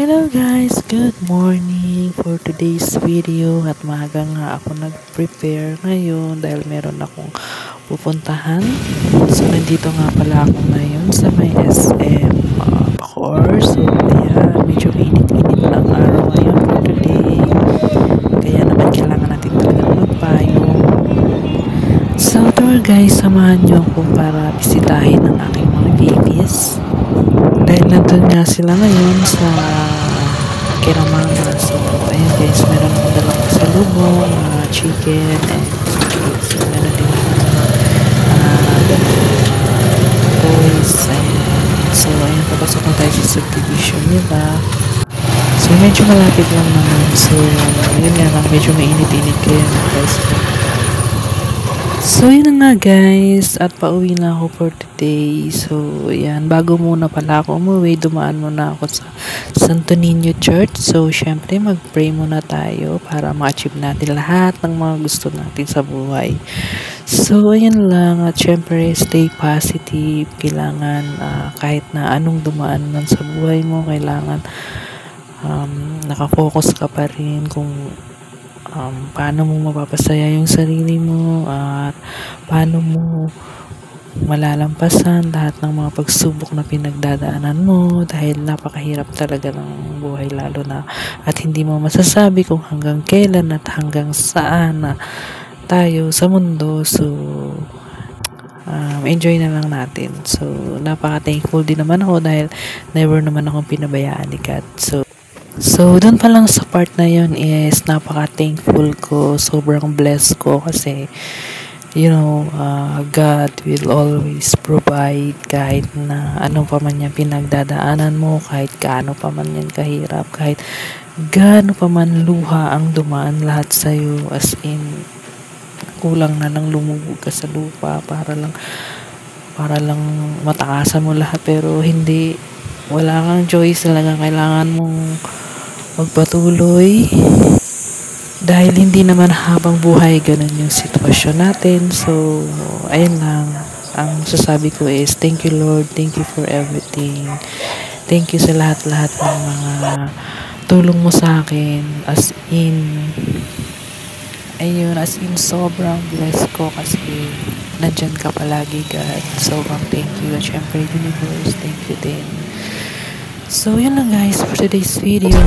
Hello guys, good morning for today's video. At maaga nga ako nag-prepare ngayon dahil meron akong pupuntahan. So nandito nga pala ako ngayon sa may SM Bacoor. So ayan, medyo mainit-init na ang araw ngayon for today. Kaya naman kailangan natin talaga magpayong. So tour guys, samahan nyo ako para bisitahin ang aking mga babies. Dahil nandun nga sila ngayon sa Kiramanga. So, ayun guys, meron akong dalang pasalubong, chicken, and so, meron din toys. So, ayun, papasok na tayo sa subdivision nila. So, medyo malapit lang naman. So, yun nga lang, medyo mainit-init kaya guys. So, yun na nga guys, at pauwi na ako for today. So, yan, bago muna pala ako umuwi, dumaan muna ako sa Santo Niño Church. So, syempre, mag-pray muna tayo para ma-achieve natin lahat ng mga gusto natin sa buhay. So, ayan lang, at syempre, stay positive. Kailangan, kahit na anong dumaan man sa buhay mo, kailangan nakafocus ka pa rin kung paano mo mapapasaya yung sarili mo at paano mo malalampasan lahat ng mga pagsubok na pinagdadaanan mo dahil napakahirap talaga ng buhay lalo na at hindi mo masasabi kung hanggang kailan at hanggang saan na tayo sa mundo. So enjoy na lang natin. So napaka-thankful din naman ako dahil never naman akong pinabayaan ni God. So, dun pa lang sa part na yun is napaka-thankful ko, sobrang blessed ko kasi, you know, God will always provide kahit na ano pa man yung pinagdadaanan mo, kahit gaano pa man yan kahirap, kahit gaano pa man luha ang dumaan lahat sa'yo, as in, kulang na lang lumubog ka sa lupa para lang matakasan mo lahat, pero hindi, wala kang choice talaga, kailangan mong magpatuloy dahil hindi naman habang buhay ganun yung sitwasyon natin. So ayun lang, ang sasabi ko is thank you Lord, thank you for everything, thank you sa lahat-lahat ng mga tulong mo sa akin, as in sobrang blessed ko kasi nandyan ka palagi God. Sobrang thank you, at syempre universe, thank you din. So, yun lang guys for today's video.